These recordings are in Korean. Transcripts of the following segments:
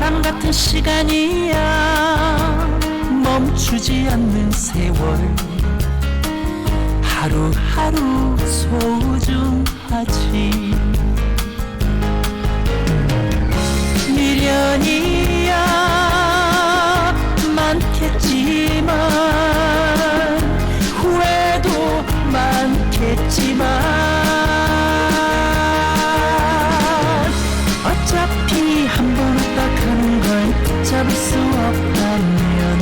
바람 같은 시간이야 멈추지 않는 세월 하루하루 소중하지 미련이야 많겠지만 후회도 많겠지만 어차피 한 번 왔다 가는 걸 붙잡을 수 없다면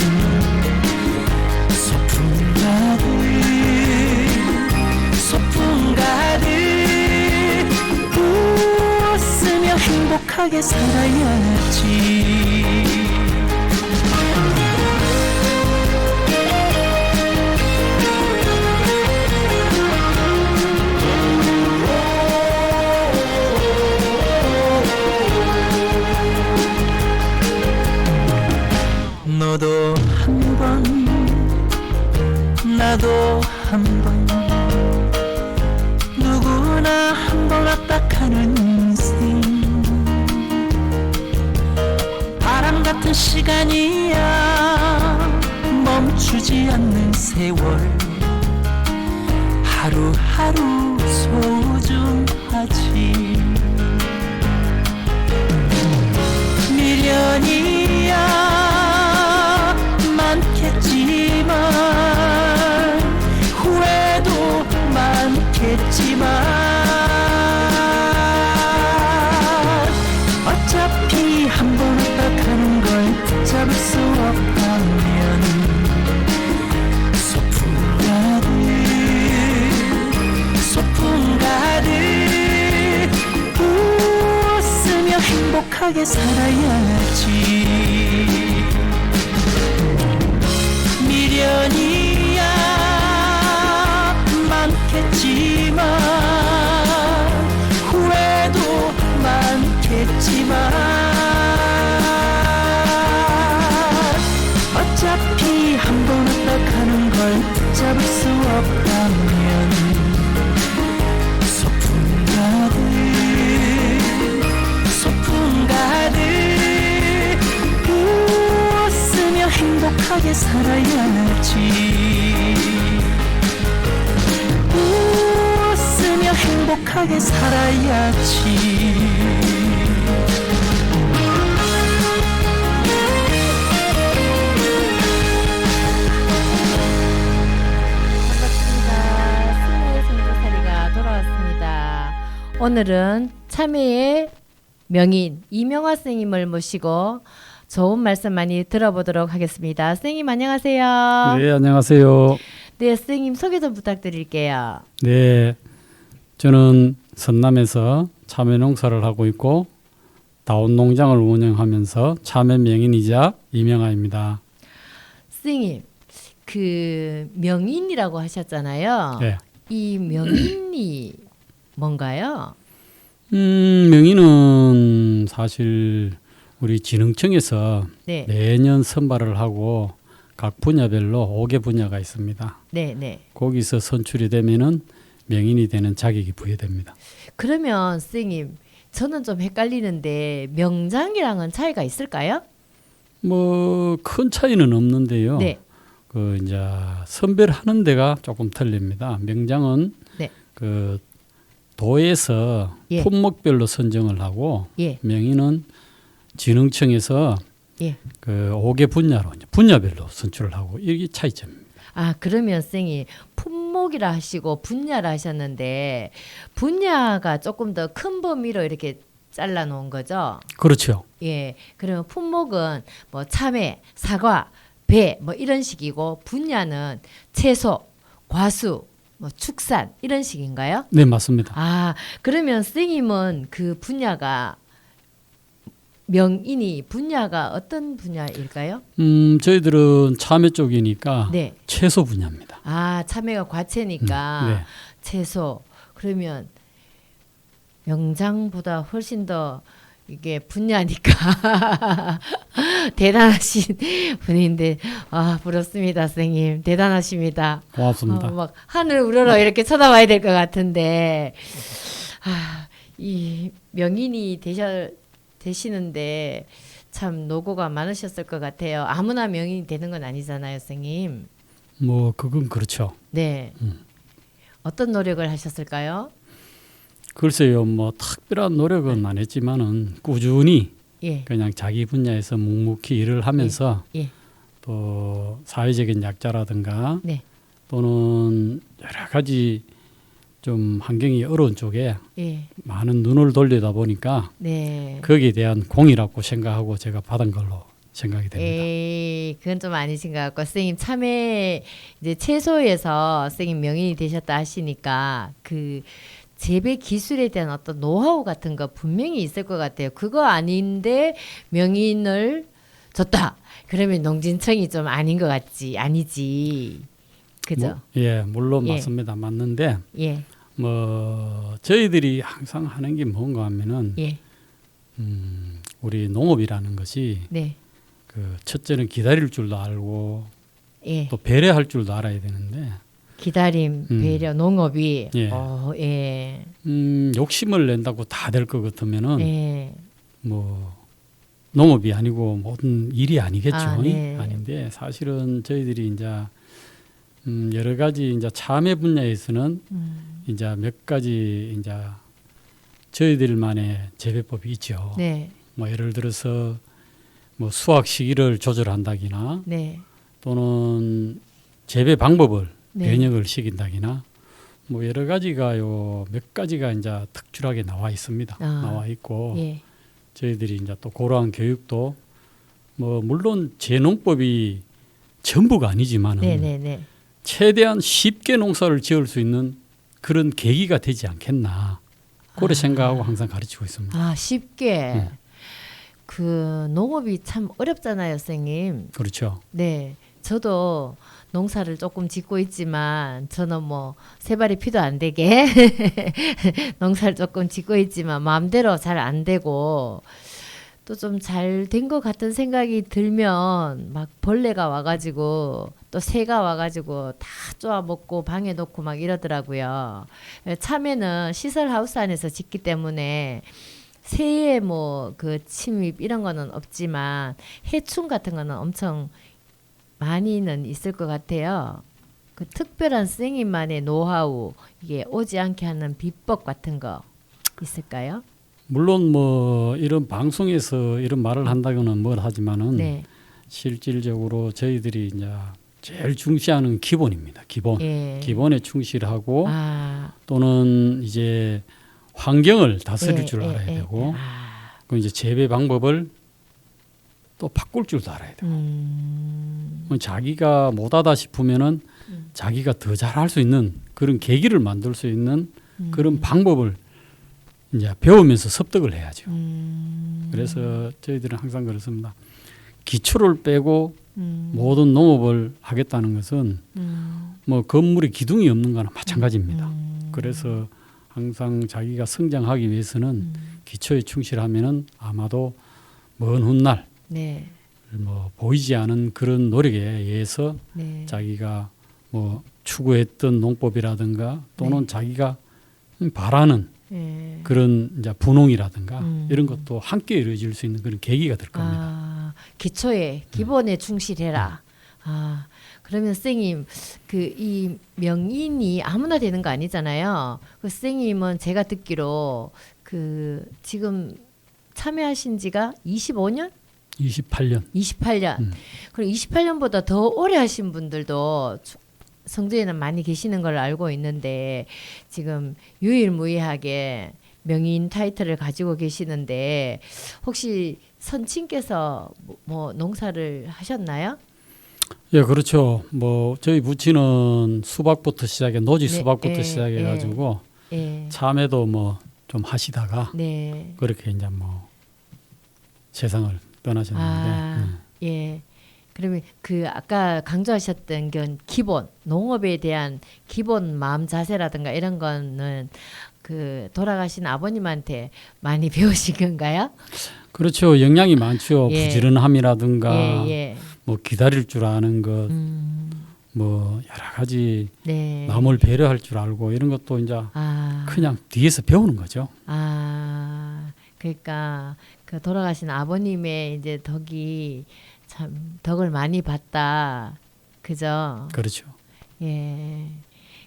소풍 가득 웃으며 행복하게 살아야지 너도 한 번 나도 한 번 누구나 한 번 왔다 가는 인생 바람 같은 시간이야 멈추지 않는 세월 하루하루 소중하지 미련이야 많겠지만 후회도 많겠지만 어차피 한 번 왔다 가는 걸 붙잡을 수 없다면 소풍 가득 웃으며 행복하게 살아야지 미련이야 많겠지만 후회도 많겠지만 어차피 한 번 왔다 가는 걸 붙잡을 수 없다면 소풍 가득 웃으며 행복하게 살아야지 웃으며 행복하게 살아야지 오늘은 참여의 명인 이명화 선생님을 모시고 좋은 말씀 많이 들어보도록 하겠습니다. 선생님 안녕하세요. 네, 안녕하세요. 네, 선생님 소개 좀 부탁드릴게요. 네, 저는 선남에서 참외 농사를 하고 있고 다운 농장을 운영하면서 참외 명인이자 이명화입니다. 선생님, 그 명인이라고 하셨잖아요. 네. 이 명인이 뭔가요? 명인은 사실 우리 진흥청에서 네. 매년 선발을 하고 각 분야별로 5개 분야가 있습니다. 네, 네. 거기서 선출이 되면은 명인이 되는 자격이 부여됩니다. 그러면 선생님, 저는 좀 헷갈리는데 명장이랑은 차이가 있을까요? 뭐 큰 차이는 없는데요. 네. 그 이제 선별하는 데가 조금 틀립니다. 명장은 네. 그 도에서 예. 품목별로 선정을 하고 예. 명인은 진흥청에서 예. 그 5개 분야로 이제 분야별로 선출을 하고 이게 차이점입니다. 아, 그러면 선생님 품목이라 하시고 분야라 하셨는데 분야가 조금 더 큰 범위로 이렇게 잘라 놓은 거죠? 그렇죠. 예. 그러면 품목은 뭐 참외, 사과, 배 뭐 이런 식이고 분야는 채소, 과수, 뭐 축산 이런 식인가요? 네, 맞습니다. 아, 그러면 선생님은 그 분야가 명인이 분야가 어떤 분야일까요? 저희들은 참외 쪽이니까 네. 채소 분야입니다. 아, 참외가 과채니까 네. 채소. 그러면 명장보다 훨씬 더 이게 분야니까 대단하신 분인데 아 부럽습니다 선생님 대단하십니다. 고맙습니다. 막 하늘 우러러 이렇게 쳐다봐야 될 것 같은데 이 명인이 되시는데 참 노고가 많으셨을 것 같아요. 아무나 명인이 되는 건 아니잖아요, 선생님. 뭐 그건 그렇죠. 네. 어떤 노력을 하셨을까요? 글쎄요, 뭐 특별한 노력은 안 했지만은 꾸준히 예. 그냥 자기 분야에서 묵묵히 일을 하면서 예. 또 사회적인 약자라든가 네. 또는 여러 가지 좀 환경이 어려운 쪽에 예. 많은 눈을 돌리다 보니까 네. 거기에 대한 공이라고 생각하고 제가 받은 걸로 생각이 됩니다. 에이, 그건 좀 아니신 것 같고, 선생님 참외 이제 채소에서 선생님 명인이 되셨다 하시니까 그 재배 기술에 대한 어떤 노하우 같은 거 분명히 있을 것 같아요. 그거 아닌데 명인을 줬다. 그러면 농진청이 좀 아닌 것 같지, 아니지, 그죠? 예, 물론 예. 맞습니다. 맞는데 예, 뭐 저희들이 항상 하는 게 뭔가 하면은 예, 우리 농업이라는 것이 네, 그 첫째는 기다릴 줄도 알고 예. 또 배려할 줄도 알아야 되는데 기다림, 배려, 농업이, 예. 예, 욕심을 낸다고 다 될 것 같으면은 예, 뭐 농업이 아니고 모든 일이 아니겠죠. 아, 네. 아닌데 사실은 저희들이 이제 여러 가지 이제 참외 분야에서는 이제 몇 가지 이제 저희들만의 재배법이 있죠. 네, 뭐 예를 들어서 뭐 수확 시기를 조절한다기나 네, 또는 재배 방법을 네. 변형을 시킨다기나 뭐 여러 가지가요 몇 가지가 이제 특출하게 나와 있습니다. 아, 나와 있고 예, 저희들이 이제 또 그러한 교육도 뭐 물론 제농법이 전부가 아니지만은 네, 네, 네. 최대한 쉽게 농사를 지을 수 있는 그런 계기가 되지 않겠나 그렇게 생각하고 항상 가르치고 있습니다. 아, 쉽게. 그 농업이 참 어렵잖아요, 선생님. 그렇죠. 네, 저도 농사를 조금 짓고 있지만 저는 뭐 세 발이 피도 안 되게 농사를 조금 짓고 있지만 마음대로 잘 안 되고 또 좀 잘 된 것 같은 생각이 들면 막 벌레가 와가지고 또 새가 와가지고 다 쪼아 먹고 방에 놓고 막 이러더라고요. 참외는 시설 하우스 안에서 짓기 때문에 새의 뭐 그 침입 이런 거는 없지만 해충 같은 거는 엄청 많이는 있을 것 같아요. 그 특별한 선생님만의 노하우 이게 오지 않게 하는 비법 같은 거 있을까요? 물론 뭐 이런 방송에서 이런 말을 한다고는 뭘 하지만은 네, 실질적으로 저희들이 이제 제일 중시하는 기본입니다. 기본. 예. 기본에 충실하고 아, 또는 이제 환경을 다스릴 예, 줄 예, 알아야 예, 되고 아, 그 이제 재배 방법을 또 바꿀 줄도 알아야 되고 자기가 못하다 싶으면은 자기가 더 잘할 수 있는 그런 계기를 만들 수 있는 그런 방법을 이제 배우면서 습득을 해야죠. 그래서 저희들은 항상 그렇습니다. 기초를 빼고 모든 농업을 하겠다는 것은 뭐 건물에 기둥이 없는 거나 마찬가지입니다. 그래서 항상 자기가 성장하기 위해서는 기초에 충실하면은 아마도 먼 훗날 네, 뭐 보이지 않은 그런 노력에 의해서 네, 자기가 뭐 추구했던 농법이라든가 또는 자기가 바라는 예. 그런 이제 분홍이라든가 이런 것도 함께 이루어질 수 있는 그런 계기가 될 겁니다. 아, 기초에 기본에 충실해라. 아, 그러면 선생님 그 이 명인이 아무나 되는 거 아니잖아요. 그 선생님은 제가 듣기로 그 지금 참여하신 지가 25년? 28년. 28년. 그리고 28년보다 더 오래 하신 분들도 성주에는 많이 계시는 걸로 알고 있는데 지금 유일무이하게 명인 타이틀을 가지고 계시는데 혹시 선친께서 뭐 농사를 하셨나요? 예, 그렇죠. 뭐 저희 부친은 수박부터 시작해 노지 네, 수박부터 예, 시작해 가지고 예. 참외도 뭐 좀 하시다가 네. 그렇게 이제 뭐 세상을 떠나셨는데 아, 예. 그러면 그 아까 강조하셨던 건 기본 농업에 대한 기본 마음 자세라든가 이런 거는 그 돌아가신 아버님한테 많이 배우신 건가요? 그렇죠. 영향이 많죠. 예. 부지런함이라든가 예. 뭐 기다릴 줄 아는 것, 뭐 여러 가지 네. 남을 배려할 줄 알고 이런 것도 이제 아. 그냥 뒤에서 배우는 거죠. 아. 그러니까 그 돌아가신 아버님의 이제 덕이 참 덕을 많이 봤다. 그죠? 그렇죠. 예.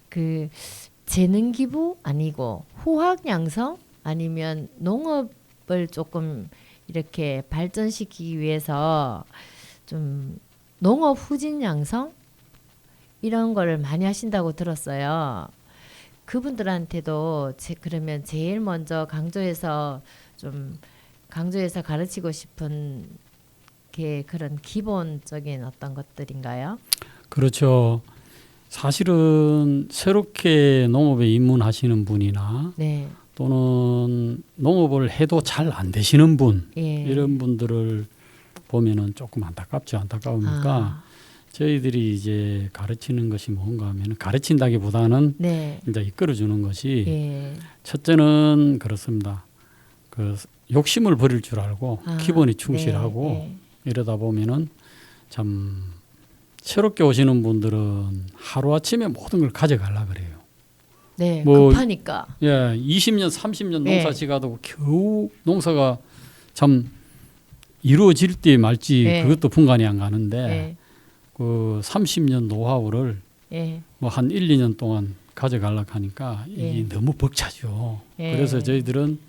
그 재능 기부 아니고 후학 양성 아니면 농업을 조금 이렇게 발전시키기 위해서 좀 농업 후진 양성 이런 거를 많이 하신다고 들었어요. 그분들한테도 그러면 제일 먼저 강조해서 가르치고 싶은 게 그런 기본적인 어떤 것들인가요? 그렇죠. 사실은 새롭게 농업에 입문하시는 분이나 네. 또는 농업을 해도 잘 안 되시는 분 예. 이런 분들을 보면은 조금 안타까우니까 아. 저희들이 이제 가르치는 것이 뭔가 하면 가르친다기보다는 네. 이제 이끌어주는 것이 예. 첫째는 그렇습니다. 그 욕심을 버릴 줄 알고 아, 기본에 충실하고 네. 이러다 보면은 참 새롭게 오시는 분들은 하루아침에 모든 걸 가져가려 그래요. 네. 뭐, 급하니까. 예, 20년, 30년 네. 농사 지가도 겨우 농사가 참 이루어질지 말지 네. 그것도 분간이 안 가는데 예. 그 30년 노하우를 예. 뭐 한 1, 2년 동안 가져가려고 하니까 이게 예. 너무 벅차죠. 예. 그래서 저희들은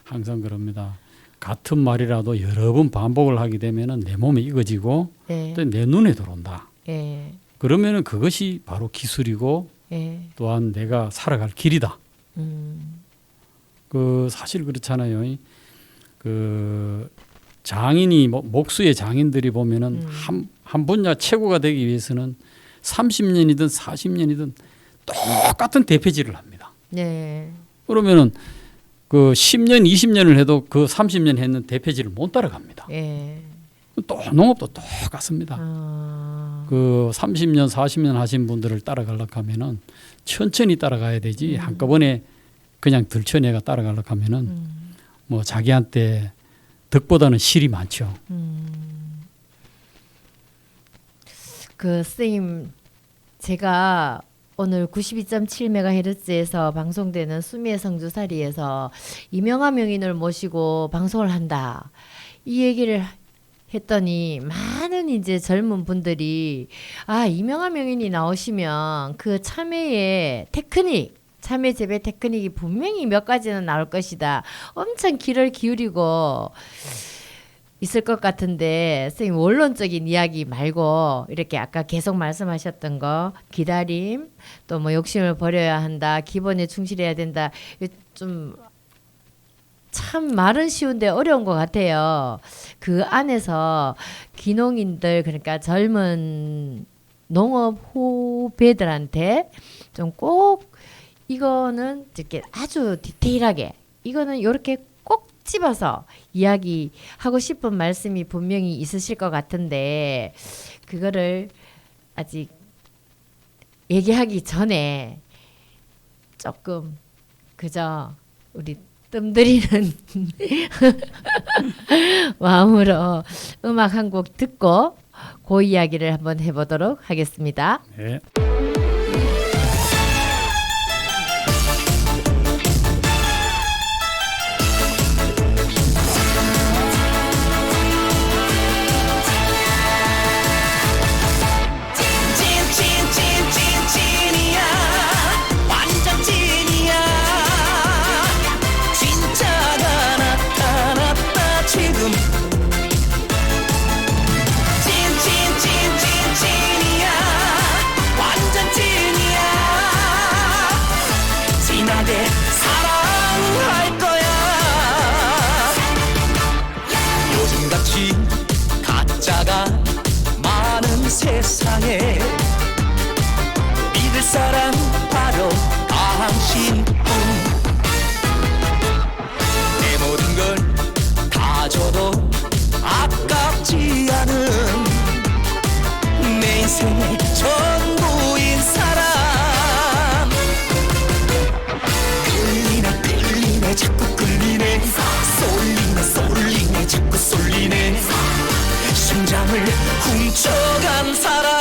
항상 그럽니다. 같은 말이라도 여러 번 반복을 하게 되면은 내 몸에 익어지고 예. 또 내 눈에 들어온다. 예. 그러면은 그것이 바로 기술이고 예. 또한 내가 살아갈 길이다. 그 사실 그렇잖아요. 그 장인이 목수의 장인들이 보면은 한 분야 최고가 되기 위해서는 30년이든 40년이든 똑같은 대패질을 합니다. 네. 그러면은 그 10년, 20년을 해도 그 30년 했는 대패질을 못 따라갑니다. 예. 또 농업도 똑같습니다. 아. 그 30년, 40년 하신 분들을 따라가려고 하면은 천천히 따라가야 되지 한꺼번에 그냥 들쳐내가 따라가려고 하면은 뭐 자기한테 덕보다는 실이 많죠. 그 선생님 제가 오늘 92.7MHz에서 방송되는 수미의 성주사리에서 이명하 명인을 모시고 방송을 한다. 이 얘기를 했더니 많은 이제 젊은 분들이 이명하 명인이 나오시면 그 참외의 테크닉, 참외 재배 테크닉이 분명히 몇 가지는 나올 것이다. 엄청 귀를 기울이고 있을 것 같은데 선생님 원론적인 이야기 말고 이렇게 아까 계속 말씀하셨던 거 기다림 또 뭐 욕심을 버려야 한다 기본에 충실해야 된다 좀 참 말은 쉬운데 어려운 것 같아요. 그 안에서 기농인들 그러니까 젊은 농업 후배들한테 좀 꼭 이거는 이렇게 아주 디테일하게 이거는 이렇게 꼭 집어서 이야기하고 싶은 말씀이 분명히 있으실 것 같은데 그거를 아직 얘기하기 전에 조금 그저 우리 뜸들이는 마음으로 음악 한 곡 듣고 그 이야기를 한번 해보도록 하겠습니다. 네. 찐이야 완전 찐이야 진짜가 나타났다 지금 찐이야 완전 찐이야 진하게 사랑할 거야 요즘같이 가짜가 많은 세상에 믿을 사람 바로 당신뿐 내 모든 걸 다 줘도 아깝지 않은 내 인생의 전부인 사람 끌리네 자꾸 끌리네 쏠리네 자꾸 쏠리네 심장을 훔쳐간 사람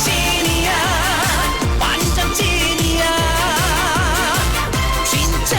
찐이야 완전 찐이야 진짜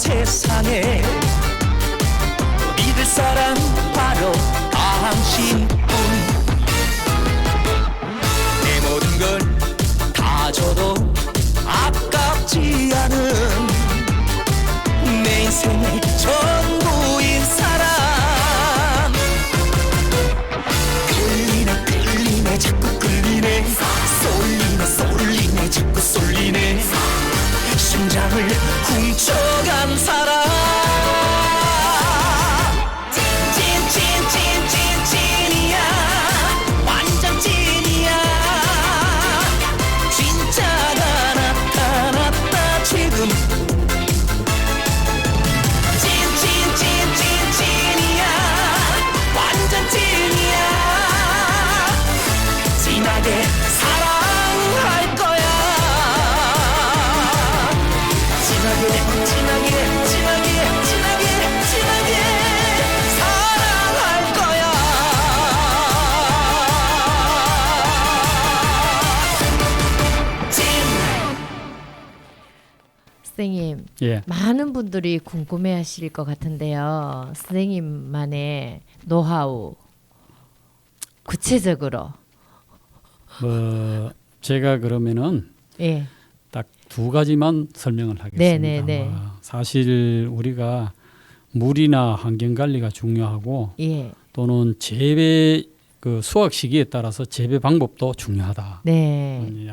세상에 믿을 사람 바로 당신뿐. 내 모든 걸 다 줘도 아깝지 않은 내 인생의 전부인 사람. 끌리네 끌리네 자꾸 끌리네, 쏠리네 쏠리네 자꾸 쏠리네, 심장을 훔쳐간 사람. 찐이야, 완전 찐이야. 진짜가 나타났다 지금. 찐이야, 완전 찐이야. 진하게 사랑할 거야. 진하게 사랑할 거야. 선생님, 예. 많은 분들이 궁금해하실 것 같은데요. 선생님만의 노하우 구체적으로. 제가 그러면은 예, 딱 두 가지만 설명을 하겠습니다. 네네네. 사실 우리가 물이나 환경 관리가 중요하고 예, 또는 재배 그 수확 시기에 따라서 재배 방법도 중요하다. 네,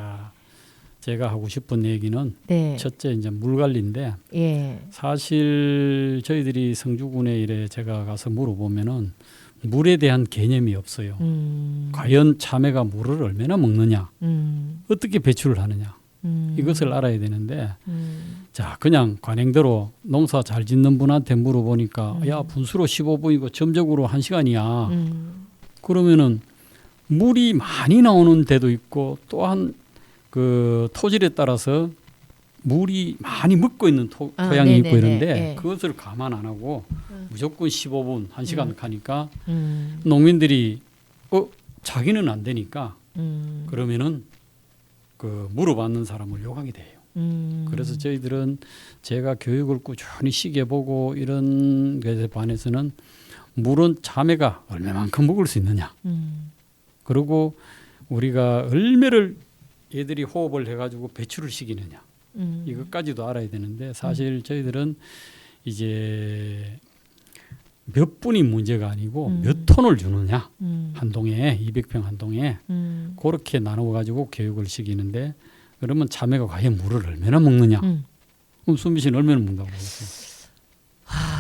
제가 하고 싶은 얘기는 네, 첫째 이제 물 관리인데 예, 사실 저희들이 성주군에 이래 제가 가서 물어보면은 물에 대한 개념이 없어요. 과연 참외가 물을 얼마나 먹느냐, 어떻게 배출을 하느냐 이것을 알아야 되는데 자 그냥 관행대로 농사 잘 짓는 분한테 물어보니까 야 분수로 15분이고 점적으로 1시간이야. 그러면은 물이 많이 나오는 데도 있고 또한 그 토질에 따라서 물이 많이 묻고 있는 토양이 네네네. 있고 이런데 예. 그것을 감안 안 하고 무조건 15분, 1시간 가니까 음, 농민들이 자기는 안 되니까 그러면은 그 물어받는 사람을 요구하게 돼요. 그래서 저희들은 제가 교육을 꾸준히 시켜보고 이런 것에 반해서는 물은 자매가 얼마만큼 먹을 수 있느냐. 그리고 우리가 얼마를 얘들이 호흡을 해가지고 배출을 시키느냐. 이것까지도 알아야 되는데 사실 저희들은 이제 몇 분이 문제가 아니고 몇 톤을 주느냐. 한 동에 200평 한 동에 그렇게 나누어 가지고 교육을 시키는데 그러면 자매가 과연 물을 얼마나 먹느냐. 그럼 순비 씨는 얼마나 먹는다고 보세요?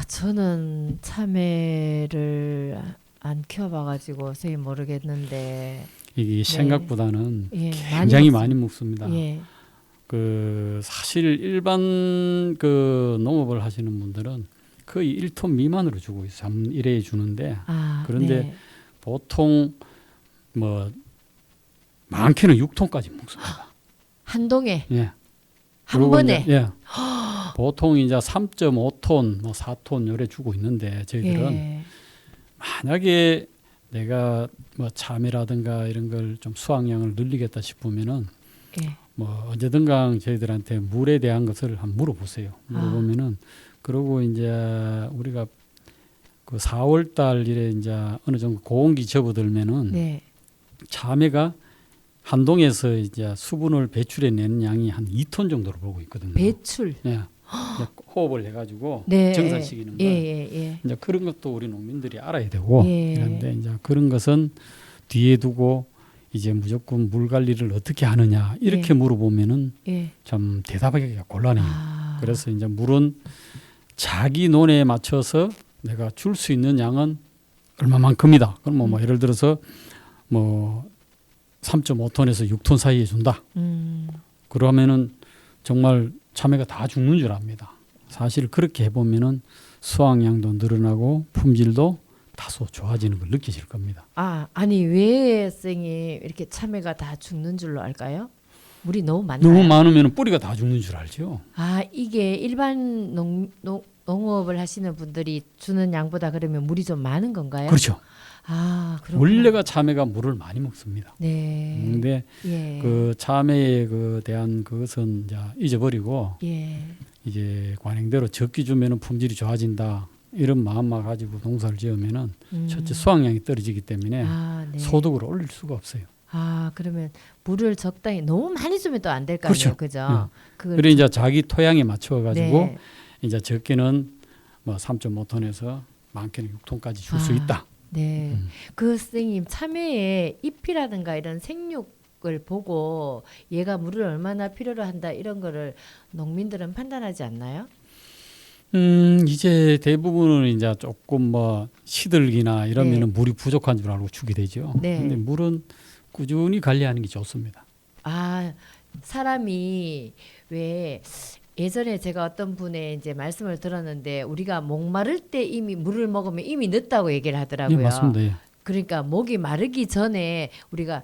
저는 참외를 안 키워봐가지고 선생님 모르겠는데 이게 생각보다는 예, 굉장히 많이 먹습니다. 예, 그 사실 일반 그 농업을 하시는 분들은 거의 1톤 미만으로 주고 있어요. 1회에 주는데 그런데 네. 보통 뭐 많게는 6톤까지 먹습니다. 한 동에 예. 한 그리고 번에 이제, 예. 보통 이제 3.5톤, 뭐 4톤 요래 주고 있는데 저희들은 예. 만약에 내가 뭐 참외라든가 이런 걸 좀 수확량을 늘리겠다 싶으면은 예. 뭐 언제든가 저희들한테 물에 대한 것을 한번 물어보세요. 물어보면은 그리고 이제 우리가 그 4월 달 이래 이제 어느 정도 고온기 접어들면은 네. 참외가 한 동에서 이제 수분을 배출해내는 양이 한 2톤 정도로 보고 있거든요. 배출. 예. 이제 호흡을 해가지고 네. 정산시키는 거. 예. 이제 그런 것도 우리 농민들이 알아야 되고 예. 이런데 이제 그런 것은 뒤에 두고 이제 무조건 물 관리를 어떻게 하느냐 이렇게 예. 물어보면은 예. 참 대답하기가 곤란해요. 아. 그래서 이제 물은 자기 논에 맞춰서 내가 줄 수 있는 양은 얼마만큼이다. 그럼 뭐 예를 들어서 뭐 3.5톤에서 6톤 사이에 준다. 그러면은 정말 참외가 다 죽는 줄 압니다. 사실 그렇게 해보면은 수확량도 늘어나고 품질도 다소 좋아지는 걸 느끼실 겁니다. 아니 왜 선생님 이렇게 참외가 다 죽는 줄로 알까요? 물이 너무 많나요? 너무 많으면 뿌리가 다 죽는 줄 알죠. 이게 일반 농업을 하시는 분들이 주는 양보다 그러면 물이 좀 많은 건가요? 그렇죠. 그렇구나. 원래가 참외가 물을 많이 먹습니다. 네. 근데 예. 그 참외에 그 대한 그것은 이제 잊어버리고 예. 이제 관행대로 적기 주면은 품질이 좋아진다 이런 마음만 가지고 농사를 지으면은 첫째 수확량이 떨어지기 때문에 네. 소득을 올릴 수가 없어요. 그러면 물을 적당히 너무 많이 주면 또 안 될 거 그렇죠. 아니에요, 그죠? 그걸 그래 이제 자기 토양에 맞춰 가지고 네. 이제 적게는 뭐 3.5톤에서 많게는 6톤까지 줄 수 있다. 네. 그 선생님 참외의 잎이라든가 이런 생육을 보고 얘가 물을 얼마나 필요로 한다 이런 거를 농민들은 판단하지 않나요? 이제 대부분은 이제 조금 뭐 시들기나 이러면은 네. 물이 부족한 줄 알고 주게 되죠. 네. 근데 물은 꾸준히 관리하는 게 좋습니다. 사람이 왜 예전에 제가 어떤 분의 이제 말씀을 들었는데 우리가 목마를 때 이미 물을 먹으면 이미 늦다고 얘기를 하더라고요. 네, 맞습니다. 예. 그러니까 목이 마르기 전에 우리가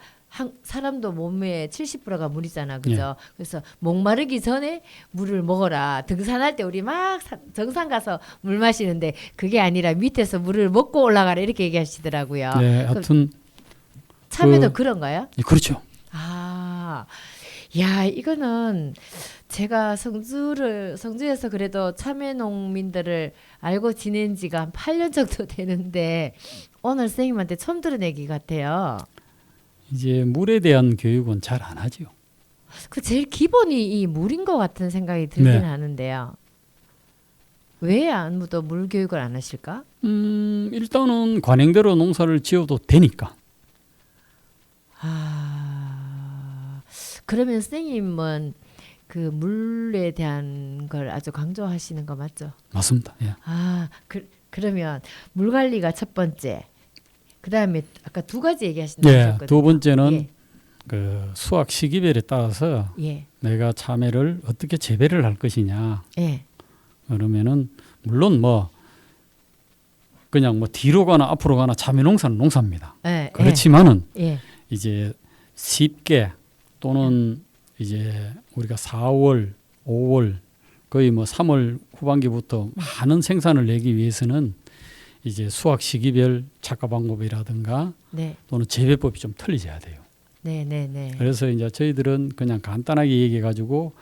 사람도 몸에 70%가 물이잖아, 그죠? 그래서 목 마르기 전에 물을 먹어라. 등산할 때 우리 막 정상 가서 물 마시는데 그게 아니라 밑에서 물을 먹고 올라가라 이렇게 얘기하시더라고요. 네, 하여튼 참외도 그런가요? 예, 그렇죠. 야, 이거는 제가 성주에서 그래도 참외 농민들을 알고 지낸 지가 한 8년 정도 되는데 오늘 선생님한테 처음 들은 얘기 같아요. 이제 물에 대한 교육은 잘 안 하죠. 그 제일 기본이 이 물인 것 같은 생각이 들긴 네. 하는데요. 왜 아무도 물 교육을 안 하실까? 일단은 관행대로 농사를 지어도 되니까. 그러면 선생님은 그 물에 대한 걸 아주 강조하시는 거 맞죠? 맞습니다. 예. 그러면 물 관리가 첫 번째. 그다음에 아까 두 가지 얘기하신다고 예, 하셨거든요. 두 번째는 예. 그 수확 시기별에 따라서 예. 내가 참외를 어떻게 재배를 할 것이냐. 예. 그러면은 물론 뭐 그냥 뭐 뒤로 가나 앞으로 가나 참외 농사는 농사입니다. 예. 그렇지만은 예. 이제 쉽게 또는 이제 우리가 4월, 5월 거의 뭐 3월 후반기부터 많은 생산을 내기 위해서는 이제 수확 시기별 착과 방법이라든가 네. 또는 재배법이 좀 틀리져야 돼요. 네. 그래서 이제 저희들은 그냥 간단하게 얘기해 가지고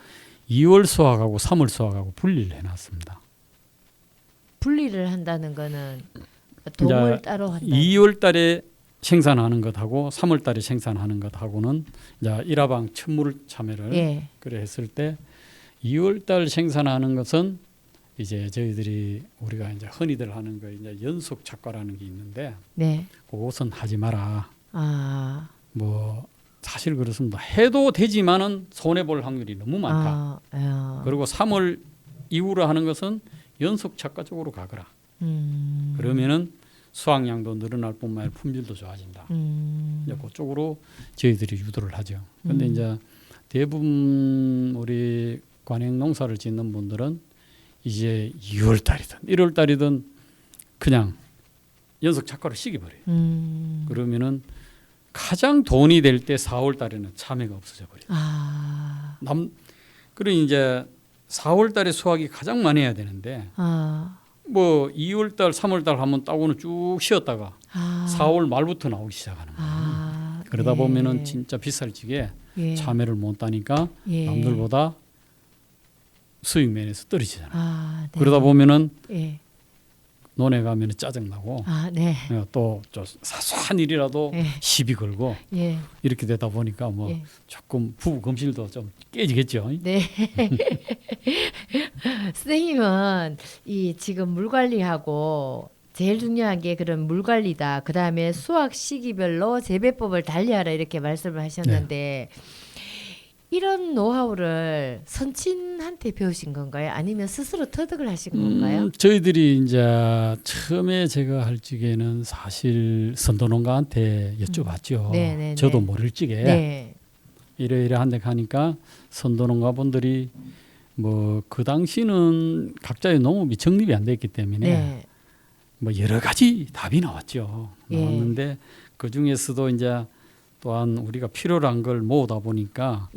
2월 수확하고 3월 수확하고 분리를 해놨습니다. 분리를 한다는 거는 동을 따로 한다. 2월 달에 생산하는 것하고 3월 달에 생산하는 것하고는 이제 일화방 천물 참외를 예. 그래 했을 때 2월 달 생산하는 것은 이제 저희들이 우리가 이제 흔히들 하는 거 이제 연속 착과라는 게 있는데 네. 그것은 하지 마라. 아. 뭐 사실 그렇습니다. 해도 되지만은 손해 볼 확률이 너무 많다. 그리고 3월 이후로 하는 것은 연속 착과 쪽으로 가거라. 그러면은 수확량도 늘어날 뿐만 아니라 품질도 좋아진다. 이제 그쪽으로 저희들이 유도를 하죠. 그런데 이제 대부분 우리 관행 농사를 짓는 분들은 이제 2월 달이든 1월 달이든 그냥 연속 착과를 시켜버려요. 그러면은 가장 돈이 될 때 4월 달에는 참외가 없어져 버려요. 그래 이제 4월 달에 수확이 가장 많이 해야 되는데 뭐 2월 달, 3월 달 하면 따고는 쭉 쉬었다가 4월 말부터 나오기 시작하는 거예요. 그러다 보면은 진짜 비쌀 적에 참외를 못 따니까 남들보다 수익 면에서 떨어지잖아요. 그러다 보면은 논에 가면은 짜증 나고 또 사소한 일이라도 시비 걸고 이렇게 되다 보니까 뭐 조금 부부 금실도 좀 깨지겠죠. 네. 선생님은 이 지금 물 관리하고 제일 중요한 게 그런 물 관리다. 그 다음에 수확 시기별로 재배법을 달리하라 이렇게 말씀을 하셨는데 이런 노하우를 선친한테 배우신 건가요? 아니면 스스로 터득을 하신 건가요? 저희들이 이제 처음에 제가 할 적에는 사실 선도농가한테 여쭤봤죠. 저도 모를 적에 이러이러한데 가니까 선도농가분들이 뭐 그 당시는 각자의 농업이 정립이 안 됐기 때문에 뭐 여러 가지 답이 나왔죠. 나왔는데 그 중에서도 이제 또한 우리가 필요로 한 걸 모으다 보니까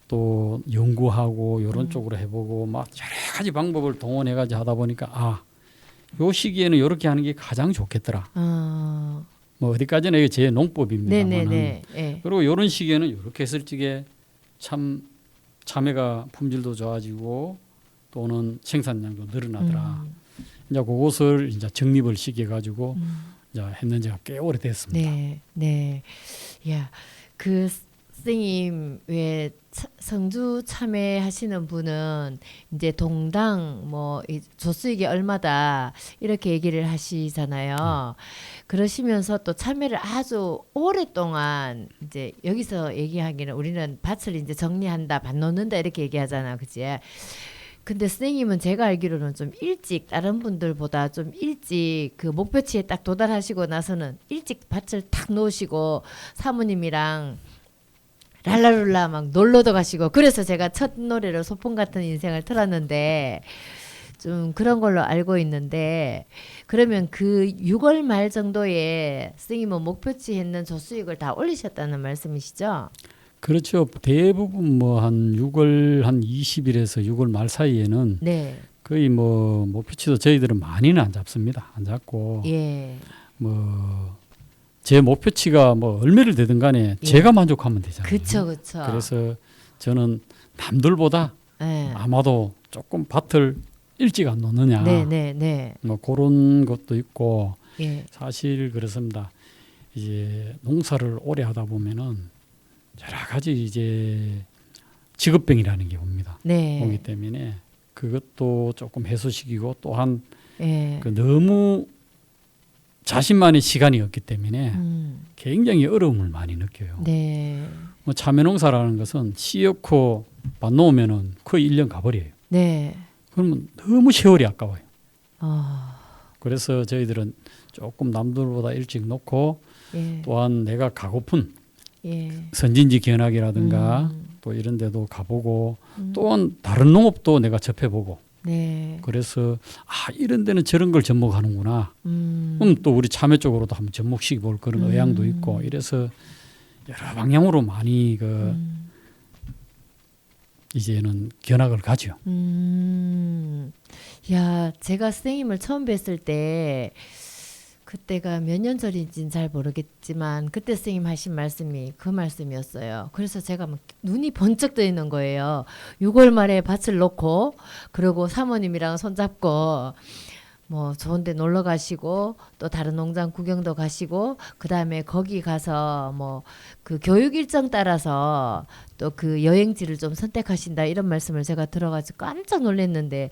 또 연구하고 이런 쪽으로 해보고 막 여러 가지 방법을 동원해가지고 하다 보니까 요 시기에는 이렇게 하는 게 가장 좋겠더라. 뭐 어디까지나 이게 제 농법입니다만은 그리고 이런 시기에는 이렇게 했을 적에 참외가 품질도 좋아지고 또는 생산량도 늘어나더라. 이제 그것을 이제 정립을 시켜가지고 이제 했는 지가 꽤 오래됐습니다. 네, 네. 야, 그 선생님 왜 성주 참여하시는 분은 이제 동당 뭐 조수익이 얼마다 이렇게 얘기를 하시잖아요. 그러시면서 또 참여를 아주 오랫동안 이제 여기서 얘기하기는 우리는 밭을 이제 정리한다, 밭 놓는다 이렇게 얘기하잖아, 그치? 근데 선생님은 제가 알기로는 좀 일찍 다른 분들보다 좀 일찍 그 목표치에 딱 도달하시고 나서는 일찍 밭을 탁 놓으시고 사모님이랑 랄라룰라 막 놀러도 가시고 그래서 제가 첫 노래로 소풍 같은 인생을 틀었는데 좀 그런 걸로 알고 있는데 그러면 그 6월 말 정도에 선생님은 목표치 했는 조수익을 다 올리셨다는 말씀이시죠? 그렇죠. 대부분 뭐 한 6월 한 20일에서 6월 말 사이에는 네. 거의 뭐 목표치도 저희들은 많이는 안 잡습니다. 안 잡고 예. 뭐 제 목표치가 뭐 얼마를 되든 간에 예. 제가 만족하면 되잖아요. 그쵸, 그쵸. 그래서 저는 남들보다 예. 아마도 조금 밭을 일찍 안 놓느냐 네, 네, 네. 뭐 그런 것도 있고 예. 사실 그렇습니다. 이제 농사를 오래 하다 보면은 여러 가지 이제 직업병이라는 게 옵니다. 네. 오기 때문에 그것도 조금 해소시키고 또한 예. 그 너무 자신만의 시간이 없기 때문에 굉장히 어려움을 많이 느껴요. 네. 뭐 참외농사라는 것은 씨였고 밭 놓으면은 거의 1년 가버려요. 네. 그러면 너무 세월이 아까워요. 어. 그래서 저희들은 조금 남들보다 일찍 놓고 예. 또한 내가 가고픈 예. 선진지 견학이라든가 또 이런 데도 가보고 또한 다른 농업도 내가 접해보고 네. 그래서 아 이런 데는 저런 걸 접목하는구나. 그럼 또 우리 참외 쪽으로도 한번 접목시켜 볼 그런 의향도 있고 이래서 여러 방향으로 많이 그 이제는 견학을 가죠. 야, 제가 선생님을 처음 뵀을 때 그때가 몇 년 전인지는 잘 모르겠지만 그때 선생님 하신 말씀이 그 말씀이었어요. 그래서 제가 막 눈이 번쩍 뜨이는 거예요. 6월 말에 밭을 놓고 그리고 사모님이랑 손잡고 뭐 좋은 데 놀러 가시고 또 다른 농장 구경도 가시고 그다음에 거기 가서 뭐 그 교육 일정 따라서 또 그 여행지를 좀 선택하신다 이런 말씀을 제가 들어가지고 깜짝 놀랐는데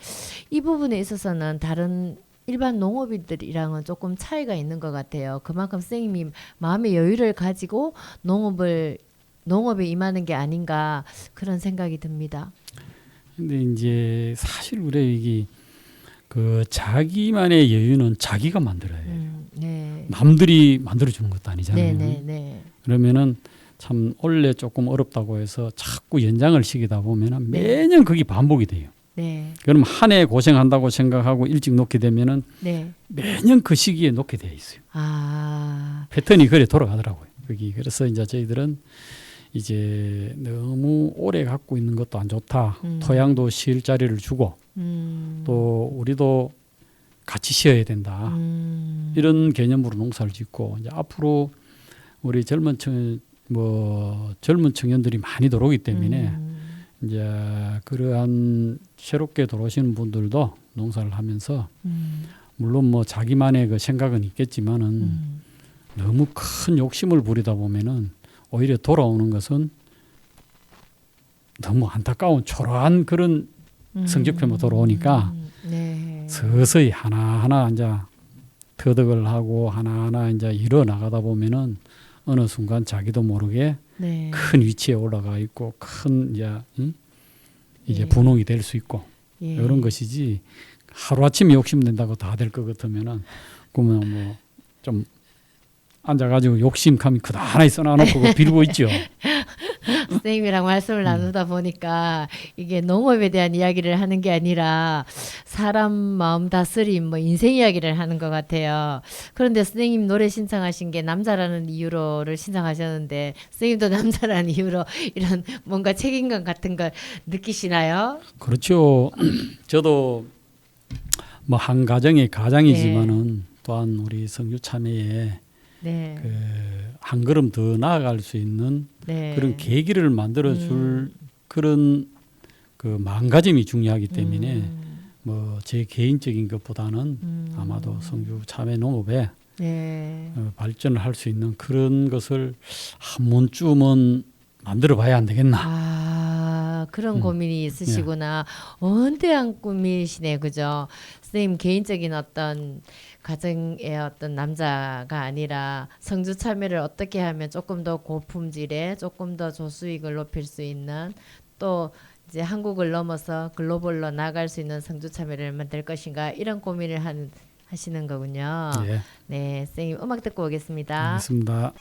이 부분에 있어서는 다른 일반 농업인들이랑은 조금 차이가 있는 것 같아요. 그만큼 선생님이 마음의 여유를 가지고 농업에 임하는 게 아닌가 그런 생각이 듭니다. 근데 이제 사실 우리 이게 그 자기만의 여유는 자기가 만들어야 해요. 네. 남들이 만들어주는 것도 아니잖아요. 네. 그러면은 참 원래 조금 어렵다고 해서 자꾸 연장을 시키다 보면은 매년 그게 반복이 돼요. 네. 그럼 한 해 고생한다고 생각하고 일찍 놓게 되면은 네. 매년 그 시기에 놓게 돼 있어요. 아. 패턴이 그래 돌아가더라고요. 거기 그래서 이제 저희들은 이제 너무 오래 갖고 있는 것도 안 좋다. 토양도 쉴 자리를 주고 또 우리도 같이 쉬어야 된다. 이런 개념으로 농사를 짓고 이제 앞으로 우리 젊은 청년들이 많이 들어오기 때문에 이제 그러한 새롭게 들어오시는 분들도 농사를 하면서 물론 뭐 자기만의 그 생각은 있겠지만은 너무 큰 욕심을 부리다 보면은 오히려 돌아오는 것은 너무 안타까운 초라한 그런 성적표만 돌아오니까 네. 서서히 하나하나 이제 터득을 하고 하나하나 이제 이뤄 나가다 보면은 어느 순간 자기도 모르게 네. 큰 위치에 올라가 있고 큰 이제 예. 분홍이 될 수 있고 예. 이런 것이지 하루아침에 욕심낸다고 다 될 것 같으면은 그러면 뭐 좀 앉아가지고 욕심감이 그다하나 써놔놓고 빌고 있죠. 선생님이랑 말씀을 나누다 보니까 이게 농업에 대한 이야기를 하는 게 아니라 사람 마음 다스림 뭐 인생 이야기를 하는 것 같아요. 그런데 선생님 노래 신청하신 게 남자라는 이유로를 신청하셨는데 선생님도 남자라는 이유로 이런 뭔가 책임감 같은 걸 느끼시나요? 그렇죠. 저도 뭐 한 가정의 가장이지만은 또한 우리 성주 참여에 네. 그 한 걸음 더 나아갈 수 있는 네. 그런 계기를 만들어 줄 그런 그 마음가짐이 중요하기 때문에 뭐 제 개인적인 것보다는 아마도 성주 참외 농업에 네. 발전을 할 수 있는 그런 것을 한 번쯤은 만들어봐야 안 되겠나. 그런 고민이 있으시구나. 원대한 꿈이시네, 그죠? 선생님 개인적인 어떤 가정의 어떤 남자가 아니라 성주 참외를 어떻게 하면 조금 더 고품질에 조금 더 조수익을 높일 수 있는 또 이제 한국을 넘어서 글로벌로 나갈 수 있는 성주 참외를 만들 것인가 이런 고민을 하시는 거군요. 예, 네, 선생님 음악 듣고 오겠습니다. 알겠습니다.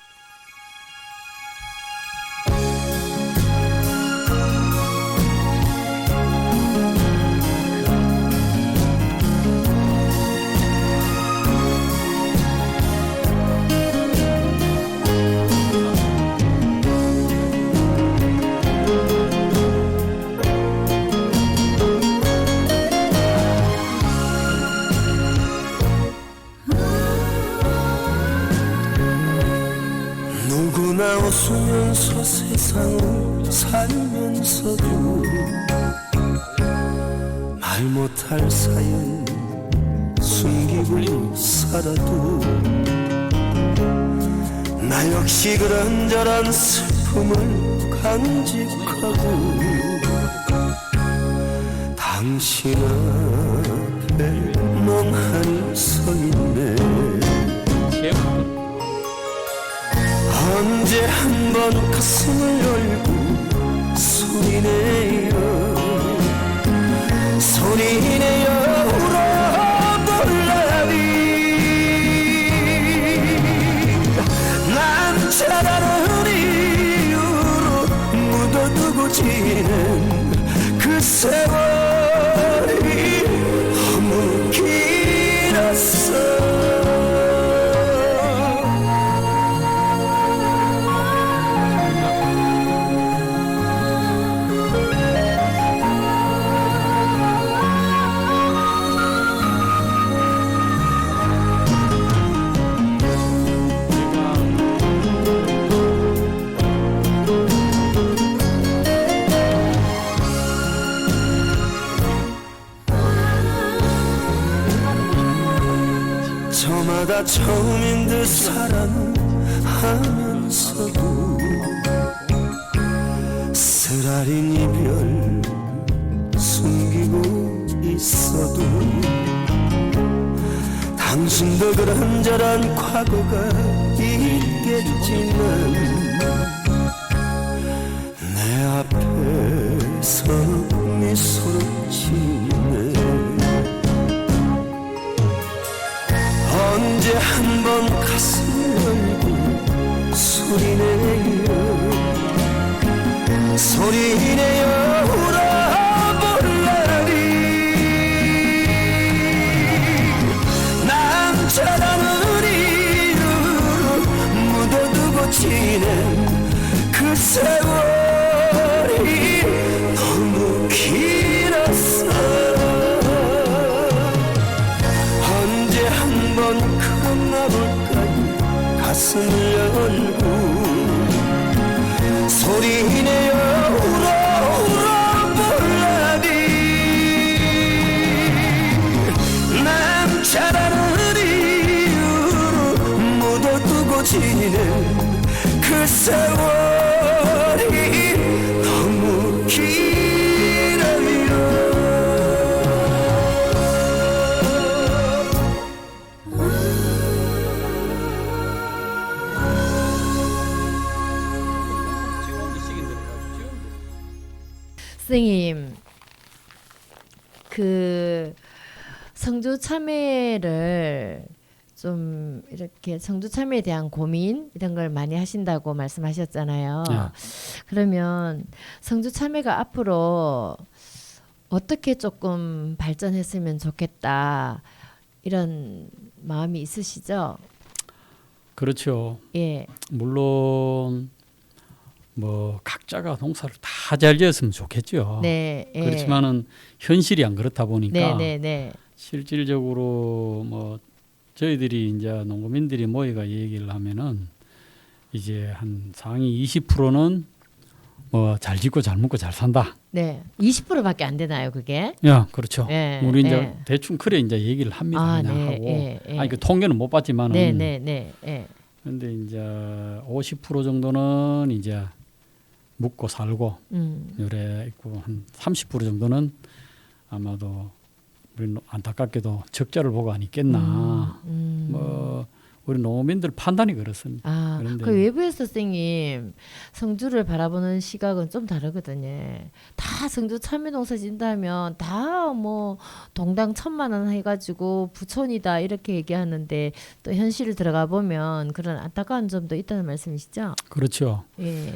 누구나 웃으면서 세상을 살면서도 말 못할 사연 숨기고 살아도 나 역시 그런저런 슬픔을 간직하고 당신 앞에 멍하니 서 있네. 언제 한번 가슴을 열고 소리내요 소리내요 울어볼라니 남자라는 이유로 묻어두고 지낸 그 세월이 너무 길었어. 저마다 처음인 듯 사랑하면서도 쓰라린 이별 숨기고 있어도 당신도 그런저런 과거가 있겠지만 내 앞에서 미소를 짓네. 언제 한번 가슴을 열고 소리내요 소리내요 울어볼라니 남자라는 이유로 묻어두고 지낸 그 세월이 너무 길었어. 언제 한번 그만볼까요 가슴을 열고 소리내요 울어볼라니 남자라는 이유로 묻어두고 지낸 그 세월이 너무 길어요. 선생님, 그 성주 참외를 좀 이렇게 성주 참외에 대한 고민 이런 걸 많이 하신다고 말씀하셨잖아요. 네. 그러면 성주 참외가 앞으로 어떻게 조금 발전했으면 좋겠다 이런 마음이 있으시죠? 그렇죠. 예. 물론 뭐 각자가 농사를 다 잘 지었으면 좋겠죠. 네. 예. 그렇지만은 현실이 안 그렇다 보니까 네. 실질적으로 뭐 저희들이 이제 농민들이 모여가 얘기를 하면은 이제 한 상위 20%는 뭐 잘 짓고 잘 먹고 잘 산다. 네. 20%밖에 안 되나요, 그게? 야, 그렇죠. 예, 우리 이제 예. 대충 그래 이제 얘기를 합니다. 아, 그냥 네, 하고. 예, 예. 아니 그 통계는 못 봤지만은. 네, 네, 네. 예. 근데 이제 50% 정도는 이제 묵고 살고 요래 있고 한 30% 정도는 아마도 우리 안타깝게도 적자를 보고 안 있겠나. 뭐 우리 농민들 판단이 그렇습니다. 아, 그런데 그 외부에서 선생님 성주를 바라보는 시각은 좀 다르거든요. 다 성주 참외농사 진다면 다 뭐 동당 1,000만 원 해가지고 부촌이다 이렇게 얘기하는데 또 현실을 들어가 보면 그런 안타까운 점도 있다는 말씀이시죠? 그렇죠. 예.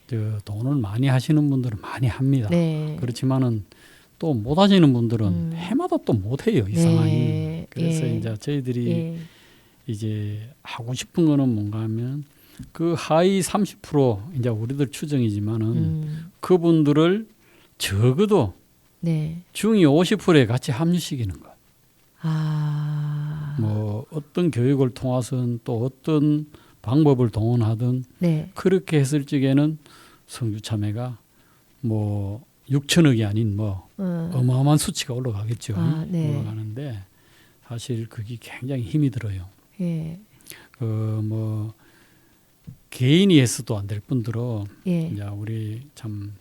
저 돈을 많이 하시는 분들은 많이 합니다. 네. 그렇지만은 또 못 하시는 분들은 해마다 또 못 해요, 이 네. 상황이. 그래서 예. 이제 저희들이 예. 이제 하고 싶은 거는 뭔가 하면 그 하위 30% 이제 우리들 추정이지만은 그분들을 적어도 네. 중위 50%에 같이 합류시키는 것. 아. 뭐 어떤 교육을 통해서는 또 어떤 방법을 동원하든 네. 그렇게 했을 적에는 성주 참외가 뭐 6천억이 아닌 뭐 어마어마한 수치가 올라가겠죠. 아, 네. 올라가는데 사실 그게 굉장히 힘이 들어요. 예. 그 뭐 개인이 해서도 안 될 뿐더러 예. 이제 우리 참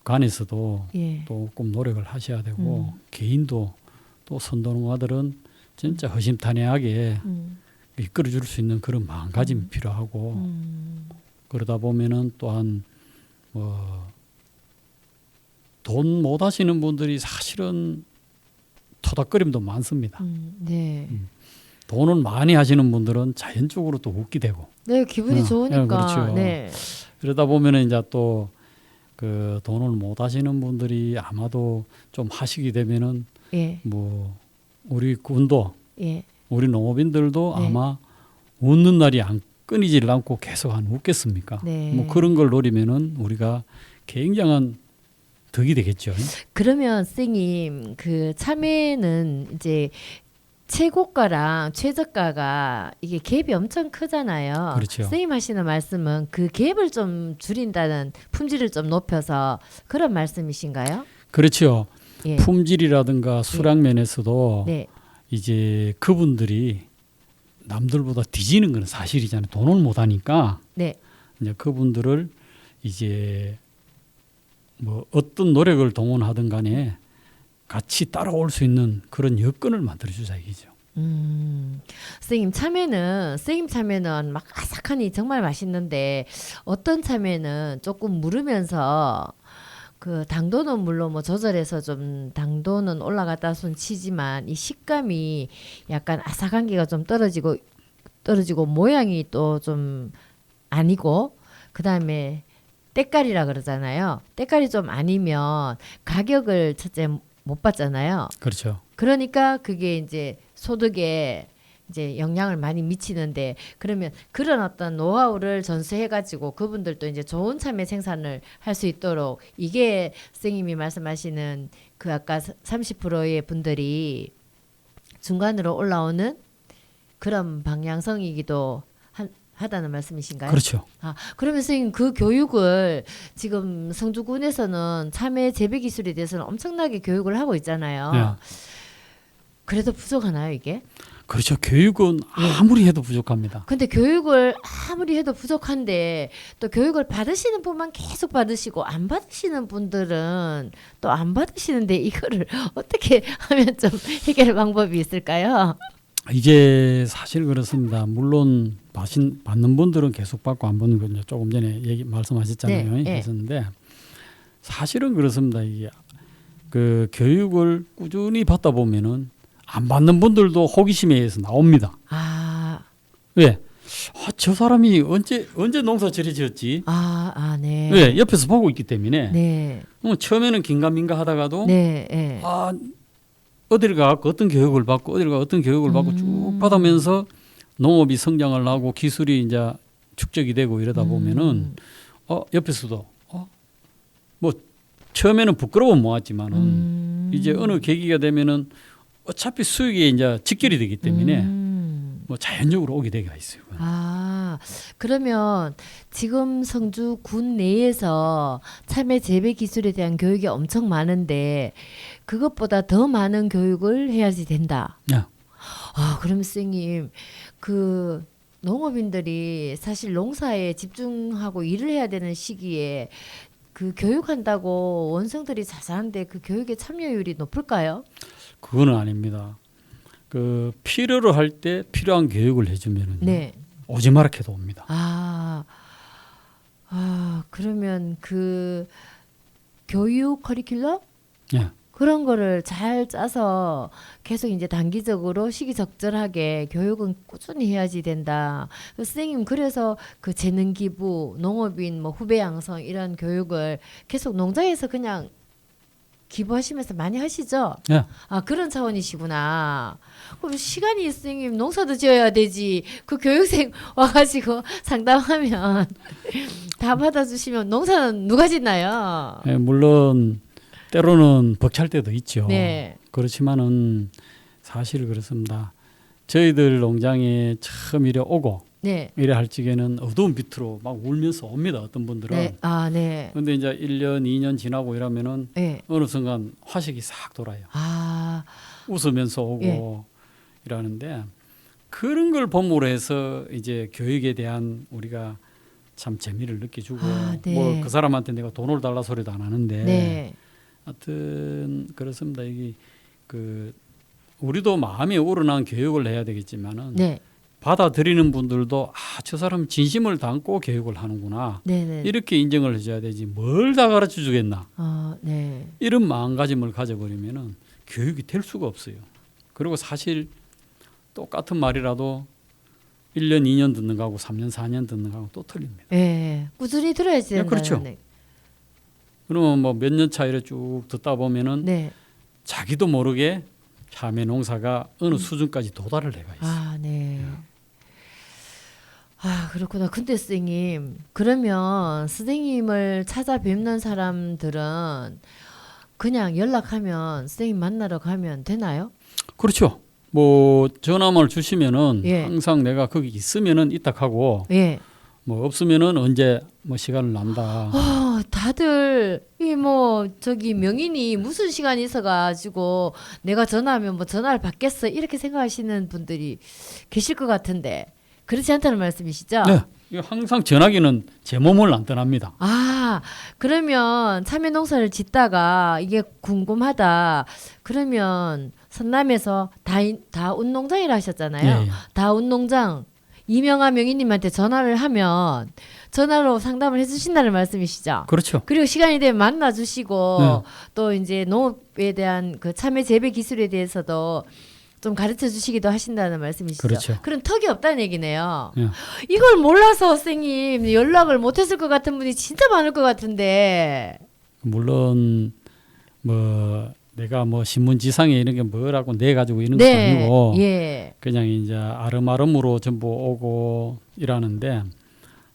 관에서도 예. 또 꼭 노력을 하셔야 되고 개인도 또 선도농가들은 진짜 허심탄회하게 이끌어줄 수 있는 그런 마음가짐이 필요하고 그러다 보면은 또한 뭐 돈 못 하시는 분들이 사실은 토닥거림도 많습니다. 네. 돈을 많이 하시는 분들은 자연적으로 또 웃게 되고 네, 기분이 좋으니까. 그렇죠. 네. 그러다 보면은 이제 또 그 돈을 못 하시는 분들이 아마도 좀 하시게 되면은 예. 뭐 우리 군도 예. 우리 농업인들도 네. 아마 웃는 날이 안 끊이질 않고 계속 안 웃겠습니까? 네. 뭐 그런 걸 노리면은 우리가 굉장한 덕이 되겠죠. 그러면 선생님 그 참외는 이제 최고가랑 최저가가 이게 갭이 엄청 크잖아요. 그렇죠. 선생님 하시는 말씀은 그 갭을 좀 줄인다는 품질을 좀 높여서 그런 말씀이신가요? 그렇죠. 예. 품질이라든가 수량 면에서도 네. 이제 그분들이 남들보다 뒤지는 건 사실이잖아요. 돈을 못 하니까 네. 이제 그분들을 이제 뭐 어떤 노력을 동원하든 간에 같이 따라올 수 있는 그런 여건을 만들어 주자 이기죠. 선생님 참외는 막 아삭하니 정말 맛있는데 어떤 참외는 조금 무르면서 그 당도는 물론 뭐 조절해서 좀 당도는 올라갔다 손 치지만 이 식감이 약간 아삭한 게가 좀 떨어지고 모양이 또 좀 아니고 그다음에 때깔이라 그러잖아요. 때깔이 좀 아니면 가격을 첫째 못 받잖아요. 그렇죠. 그러니까 그게 이제 소득에 이제 영향을 많이 미치는데 그러면 그런 어떤 노하우를 전수해 가지고 그분들도 이제 좋은 참외 생산을 할 수 있도록 이게 선생님이 말씀하시는 그 아까 30%의 분들이 중간으로 올라오는 그런 방향성이기도 하다는 말씀이신가요? 그렇죠. 아, 그러면 선생님 그 교육을 지금 성주군에서는 참외 재배 기술에 대해서는 엄청나게 교육을 하고 있잖아요. 네. 그래도 부족하나요, 이게? 그렇죠. 교육은 아무리 해도 부족합니다. 근데 교육을 아무리 해도 부족한데 또 교육을 받으시는 분만 계속 받으시고 안 받으시는 분들은 또 안 받으시는데 이거를 어떻게 하면 좀 해결 방법이 있을까요? 이제 사실 그렇습니다. 물론 받는 분들은 계속 받고 안 받는 건 조금 전에 말씀하셨잖아요. 네, 네. 했었는데 사실은 그렇습니다. 이게 그 교육을 꾸준히 받다 보면은 안 받는 분들도 호기심에 의해서 나옵니다. 아, 왜? 저 사람이 언제 농사 저리 지었지? 네. 왜? 옆에서 보고 있기 때문에. 네. 처음에는 긴가민가 하다가도 네. 네. 어디를 가고 어떤 교육을 받고 어디를 가고 어떤 교육을 받고 쭉 받으면서 농업이 성장을 하고 기술이 이제 축적이 되고 이러다 보면은 옆에서도 뭐 처음에는 부끄러워 모았지만은 이제 어느 계기가 되면은 어차피 수익이 이제 직결이 되기 때문에 뭐 자연적으로 오게 되가 있어요. 아, 그러면 지금 성주 군 내에서 참외 재배 기술에 대한 교육이 엄청 많은데 그것보다 더 많은 교육을 해야지 된다. 네. 아, 그럼 선생님 그 농업인들이 사실 농사에 집중하고 일을 해야 되는 시기에 그 교육한다고 원성들이 자잘한데 그 교육의 참여율이 높을까요? 그거는 아닙니다. 그 필요로 할 때 필요한 교육을 해주면은 네. 오지 마라 해도 옵니다. 그러면 그 교육 커리큘럼 예. 그런 거를 잘 짜서 계속 이제 단기적으로 시기적절하게 교육은 꾸준히 해야지 된다. 선생님 그래서 그 재능 기부, 농업인 뭐 후배 양성 이런 교육을 계속 농장에서 그냥 기부하시면서 많이 하시죠? 예. 아 그런 차원이시구나. 그럼 시간이 선생님 농사도 지어야 되지. 그 교육생 와가지고 상담하면 다 받아주시면 농사는 누가 짓나요? 예, 물론 때로는 벅찰 때도 있죠. 네. 그렇지만은 사실 그렇습니다. 저희들 농장에 처음 이래 오고 네. 이래 할 적에는 어두운 빛으로 막 울면서 옵니다. 어떤 분들은. 네. 아 네. 근데 이제 1년, 2년 지나고 이러면은 네. 어느 순간 화색이 싹 돌아요. 아 웃으면서 오고 예. 이러는데 그런 걸 본으로 해서 이제 교육에 대한 우리가 참 재미를 느껴주고 네. 뭐 그 사람한테 내가 돈을 달라 소리도 안 하는데 네. 하여튼 그렇습니다. 이게 그 우리도 마음이 우러난 교육을 해야 되겠지만은 네. 받아들이는 분들도 저 사람 진심을 담고 교육을 하는구나. 네네. 이렇게 인정을 해줘야 되지 뭘 다 가르쳐 주겠나. 네. 이런 마음가짐을 가져버리면은 교육이 될 수가 없어요. 그리고 사실 똑같은 말이라도 1년, 2년 듣는 거하고 3년, 4년 듣는 거하고 또 틀립니다. 예. 꾸준히 들어야지 된다는. 그렇죠. 그러면 뭐 몇 년 차이를 쭉 듣다 보면은 네. 자기도 모르게 참외 농사가 어느 수준까지 도달을 해가 있어요. 아, 네. 아, 그렇구나. 근데 선생님, 그러면 선생님을 찾아뵙는 사람들은 그냥 연락하면 선생님 만나러 가면 되나요? 그렇죠. 뭐 전화만 주시면은 예. 항상 내가 거기 있으면은 이딱하고 예. 뭐 없으면은 언제 뭐 시간을 난다. 다들 이 뭐 저기 명인이 무슨 시간이 있어가지고 내가 전화하면 뭐 전화를 받겠어 이렇게 생각하시는 분들이 계실 것 같은데 그렇지 않다는 말씀이시죠? 네. 이거 항상 전화기는 제 몸을 안 떠납니다. 아, 그러면 참외 농사를 짓다가 이게 궁금하다. 그러면 선남에서 다운 농장이라 하셨잖아요. 예, 예. 다운 농장 이명아 명인님한테 전화를 하면 전화로 상담을 해주신다는 말씀이시죠? 그렇죠. 그리고 시간이 되면 만나주시고 네. 또 이제 농업에 대한 그 참외 재배 기술에 대해서도 좀 가르쳐 주시기도 하신다는 말씀이시죠? 그렇죠. 그럼 턱이 없다는 얘기네요. 예. 이걸 몰라서 선생님 연락을 못했을 것 같은 분이 진짜 많을 것 같은데. 물론 뭐 내가 뭐 신문지상에 이런 게 뭐라고 내 가지고 이런 것도 네, 아니고 예, 그냥 이제 아름아름으로 전부 오고 이러는데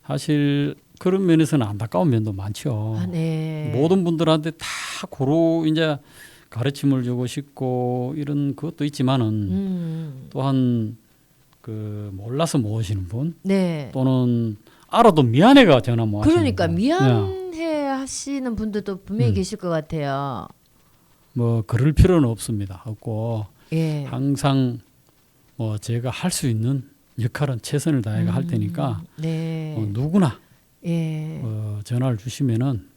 사실 그런 면에서는 안타까운 면도 많죠. 아, 네. 모든 분들한테 다 고루 이제 가르침을 주고 싶고 이런 것도 있지만은 또한 그 몰라서 못 오시는 분 네. 또는 알아도 미안해가 전화 못 하시는 그러니까 분. 미안해 하시는 분들도 분명히 계실 것 같아요. 뭐 그럴 필요는 없습니다. 없고 예. 항상 뭐 제가 할 수 있는 역할은 최선을 다해 할 테니까 네. 누구나 예. 전화를 주시면은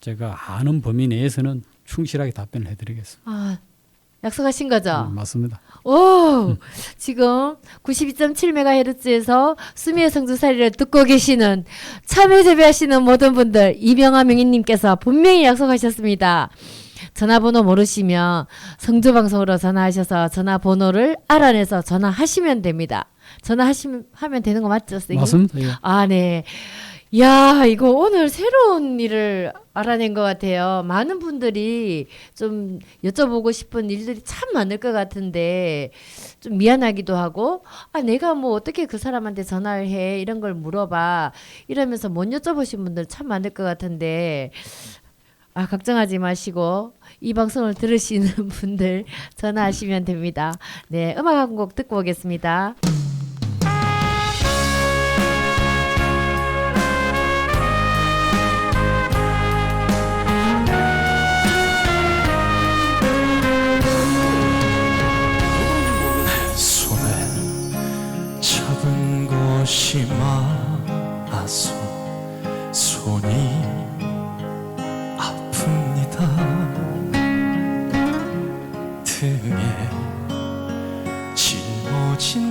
제가 아는 범위 내에서는 충실하게 답변을 해드리겠습니다. 아, 약속하신 거죠? 맞습니다. 오, 지금 92.7MHz에서 수미의 성주살이를 듣고 계시는 참여 재배하시는 모든 분들 이명아 명인님께서 분명히 약속하셨습니다. 전화번호 모르시면 성주방송으로 전화하셔서 전화번호를 알아내서 전화하시면 됩니다. 하면 되는 거 맞죠, 선생님? 맞습니다. 예. 아, 네. 야, 이거 오늘 새로운 일을 알아낸 것 같아요. 많은 분들이 좀 여쭤보고 싶은 일들이 참 많을 것 같은데 좀 미안하기도 하고 내가 뭐 어떻게 그 사람한테 전화를 해 이런 걸 물어봐 이러면서 못 여쭤보신 분들 참 많을 것 같은데 걱정하지 마시고 이 방송을 들으시는 분들 전화하시면 됩니다. 네, 음악 한 곡 듣고 오겠습니다.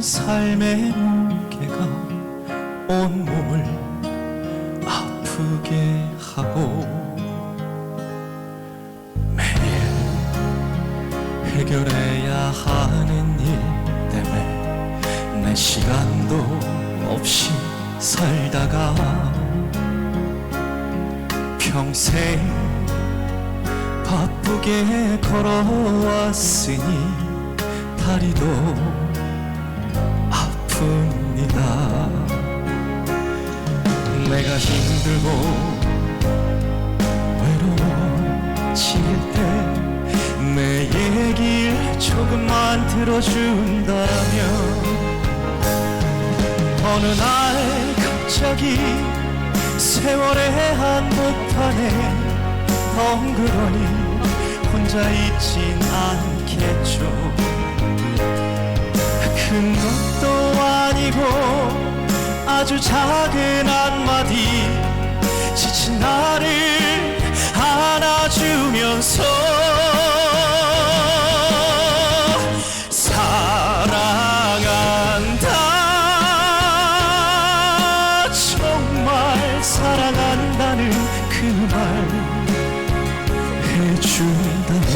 삶의 무게가 온몸을 아프게 하고 매일 해결해야 하는 일 때문에 내 시간도 없이 살다가 평생 바쁘게 걸어왔으니 다리도 아픕니다. 내가 힘들고 외로워질 때 내 얘길 조금만 들어준다면 어느 날 갑자기 세월의 한복판에 덩그러니 혼자 있진 않겠죠. 큰 것도 아니고 아주 작은 한마디 지친 나를 안아주면서 사랑한다 정말 사랑한다는 그 말 해준다면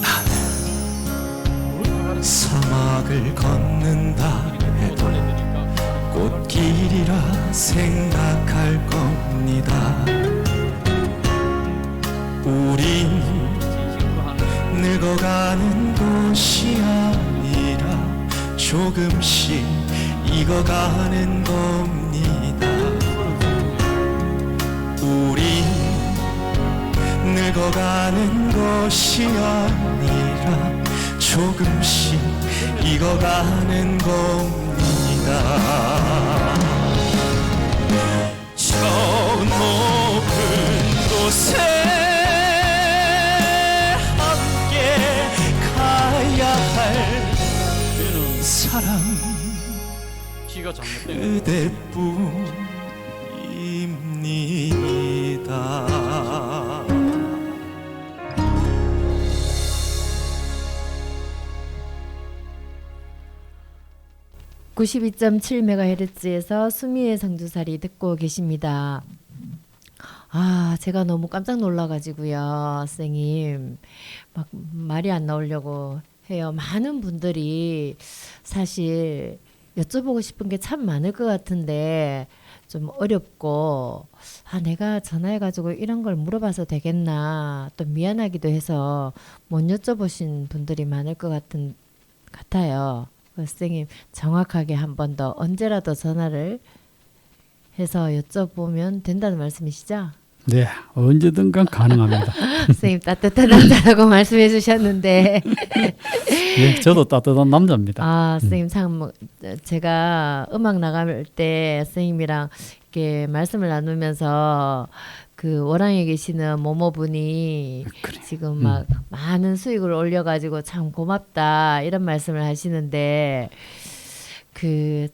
나는 사막을 걷는다 해도 꽃길이라 생각할 겁니다. 우린 늙어가는 것이 아니라 조금씩 익어가는 겁니다. 우린 늙어가는 것이 아니라 조금씩 익어가는 겁니다. 저 높은 곳에 함께 가야 할 사랑 지가 잘못된 그대뿐입니다. 92.7MHz에서 수미의 성주살이 듣고 계십니다. 아, 제가 너무 깜짝 놀라가지고요, 선생님. 막 말이 안 나오려고 해요. 많은 분들이 사실 여쭤보고 싶은 게 참 많을 것 같은데 좀 어렵고, 아, 내가 전화해가지고 이런 걸 물어봐서 되겠나, 또 미안하기도 해서 못 여쭤보신 분들이 많을 것 같아요. 선생님 정확하게 한 번 더 언제라도 전화를 해서 여쭤보면 된다는 말씀이시죠? 네, 언제든가 가능합니다. 선생님 따뜻한 남자라고 말씀해 주셨는데 네, 저도 따뜻한 남자입니다. 아, 선생님 참 제가 음악 나갈 때 선생님이랑 이렇게 말씀을 나누면서 그 월왕에 계시는 모모분이 그래. 지금 막 많은 수익을 올려가지고 참 고맙다 이런 말씀을 하시는데 그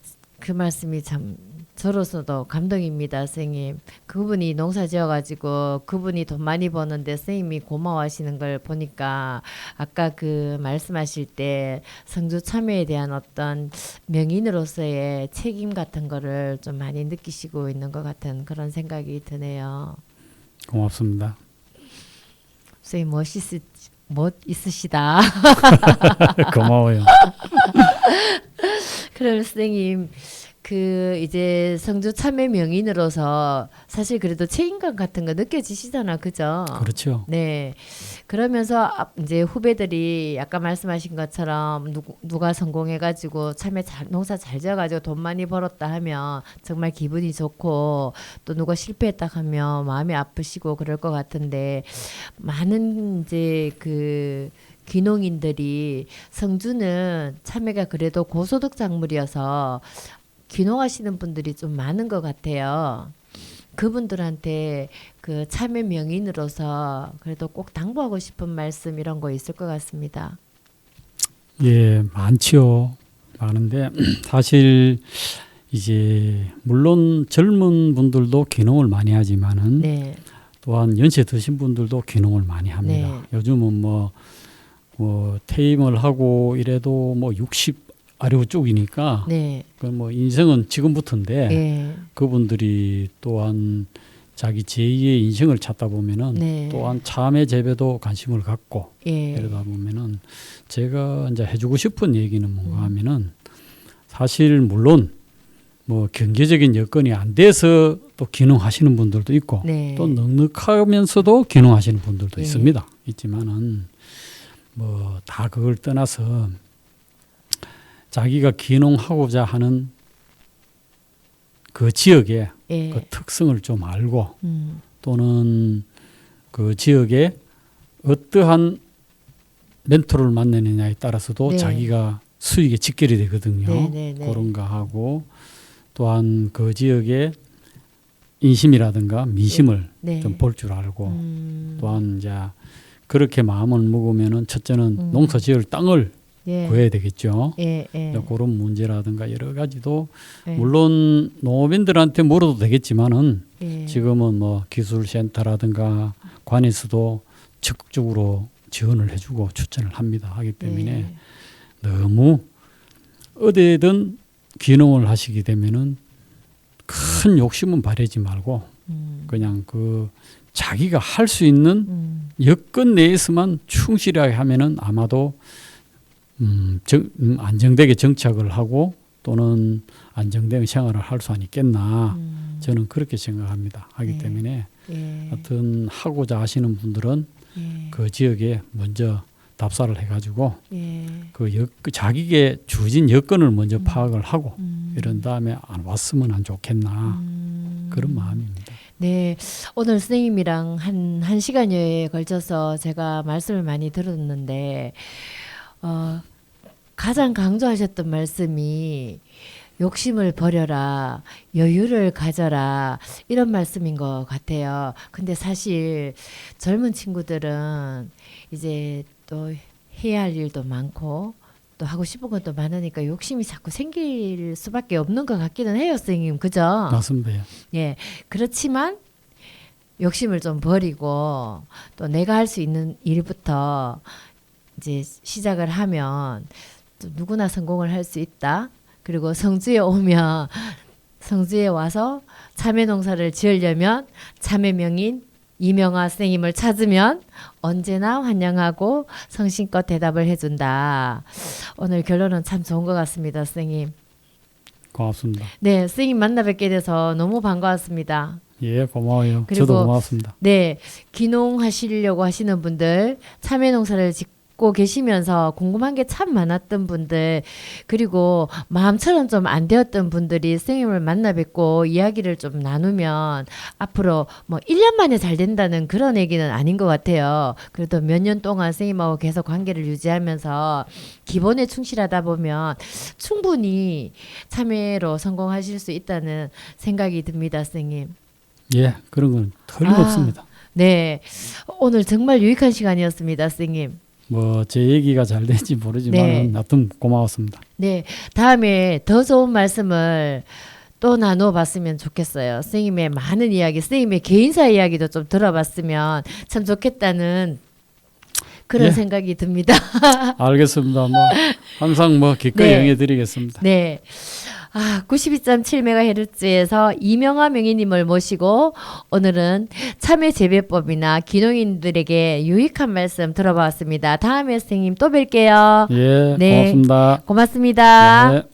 말씀이 참 저로서도 감동입니다, 선생님. 그분이 농사 지어가지고 그분이 돈 많이 버는데 선생님이 고마워하시는 걸 보니까 아까 그 말씀하실 때 성주 참여에 대한 어떤 명인으로서의 책임 같은 거를 좀 많이 느끼시고 있는 것 같은 그런 생각이 드네요. 고맙습니다. 선생님 멋 있으시다. 고마워요. 그럼 선생님 그 이제 성주 참여 명인으로서 사실 그래도 책임감 같은 거 느껴지시잖아, 그죠? 그렇죠. 네. 그러면서 이제 후배들이 아까 말씀하신 것처럼 누가 성공해가지고 참여 농사 잘 지어가지고 돈 많이 벌었다 하면 정말 기분이 좋고, 또 누가 실패했다 하면 마음이 아프시고 그럴 것 같은데, 많은 이제 그 귀농인들이 성주는 참외가 그래도 고소득 작물이어서 귀농하시는 분들이 좀 많은 것 같아요. 그분들한테 그 참외 명인으로서 그래도 꼭 당부하고 싶은 말씀 이런 거 있을 것 같습니다. 예, 많지요. 많은데 사실 이제 물론 젊은 분들도 귀농을 많이 하지만은 네. 또한 연세 드신 분들도 귀농을 많이 합니다. 네. 요즘은 뭐 퇴임을 하고 이래도 뭐 60 아래로 쪽이니까 네. 그 뭐 인생은 지금부터인데 예. 그분들이 또한 자기 제2의 인생을 찾다 보면은 네. 또한 참외 재배도 관심을 갖고 예. 이러다 보면은 제가 이제 해주고 싶은 얘기는 뭔가 하면은 사실 물론 뭐 경제적인 여건이 안 돼서 또 귀농하시는 분들도 있고 네. 또 넉넉하면서도 귀농하시는 분들도 예. 있습니다. 있지만은 뭐 다 그걸 떠나서 자기가 귀농하고자 하는 그 지역의 예. 그 특성을 좀 알고 음. 또는 그 지역에 어떠한 멘토를 만나느냐에 따라서도 네. 자기가 수익에 직결이 되거든요. 네, 네, 네. 그런 거 하고 또한 그 지역의 인심이라든가 민심을 네. 좀 볼 줄 알고 또한 이제 그렇게 마음을 먹으면은 첫째는 농사 지을 땅을 예. 구해야 되겠죠. 예. 예. 그런 문제라든가 여러 가지도 예. 물론 농업인들한테 물어도 되겠지만은 예. 지금은 뭐 기술센터라든가 관에서도 적극적으로 지원을 해주고 추천을 합니다. 하기 때문에 예. 너무 어디든 귀농을 하시게 되면은 큰 욕심은 바라지 말고 그냥 그 자기가 할 수 있는 여건 내에서만 충실하게 하면은 아마도 안정되게 정착을 하고 또는 안정된 생활을 할 수 있겠나 저는 그렇게 생각합니다. 하기 네. 때문에 예. 하여튼 하고자 하시는 분들은 예. 그 지역에 먼저 답사를 해가지고 예. 그 자기에게 주어진 여건을 먼저 파악을 하고 이런 다음에 안 왔으면 안 좋겠나 그런 마음입니다. 네, 오늘 선생님이랑 한 시간여에 걸쳐서 제가 말씀을 많이 들었는데 가장 강조하셨던 말씀이 욕심을 버려라, 여유를 가져라 이런 말씀인 것 같아요. 근데 사실 젊은 친구들은 이제 또 해야 할 일도 많고 또 하고 싶은 것도 많으니까 욕심이 자꾸 생길 수밖에 없는 것 같기는 해요, 선생님. 그죠? 맞습니다. 예. 그렇지만 욕심을 좀 버리고 또 내가 할 수 있는 일부터 이제 시작을 하면 또 누구나 성공을 할 수 있다. 그리고 성주에 오면 성주에 와서 참외 농사를 지으려면 참외 명인 이명화 선생님을 찾으면 언제나 환영하고 성심껏 대답을 해준다. 오늘 결론은 참 좋은 것 같습니다, 선생님. 고맙습니다. 네, 선생님 만나 뵙게 돼서 너무 반가웠습니다. 예, 고마워요. 그리고 저도 고맙습니다. 네, 귀농하시려고 하시는 분들, 참외 농사를 짓고 계시면서 궁금한 게 참 많았던 분들, 그리고 마음처럼 좀 안 되었던 분들이 선생님을 만나 뵙고 이야기를 좀 나누면 앞으로 뭐 1년 만에 잘 된다는 그런 얘기는 아닌 것 같아요. 그래도 몇 년 동안 선생님하고 계속 관계를 유지하면서 기본에 충실하다 보면 충분히 참외로 성공하실 수 있다는 생각이 듭니다, 선생님. 예, 그런 건 틀림없습니다. 네, 오늘 정말 유익한 시간이었습니다, 선생님. 뭐 제 얘기가 잘 될지 모르지만 네. 하여튼 고마웠습니다. 네, 다음에 더 좋은 말씀을 또 나눠봤으면 좋겠어요. 선생님의 많은 이야기, 선생님의 개인사 이야기도 좀 들어봤으면 참 좋겠다는 그런 예. 생각이 듭니다. 알겠습니다. 뭐 항상 뭐 기꺼이 네. 응해드리겠습니다. 네. 92.7MHz에서 이명화 명의님을 모시고 오늘은 참외 재배법이나 귀농인들에게 유익한 말씀 들어봤습니다. 다음에 선생님 또 뵐게요. 예, 네. 고맙습니다. 고맙습니다. 네.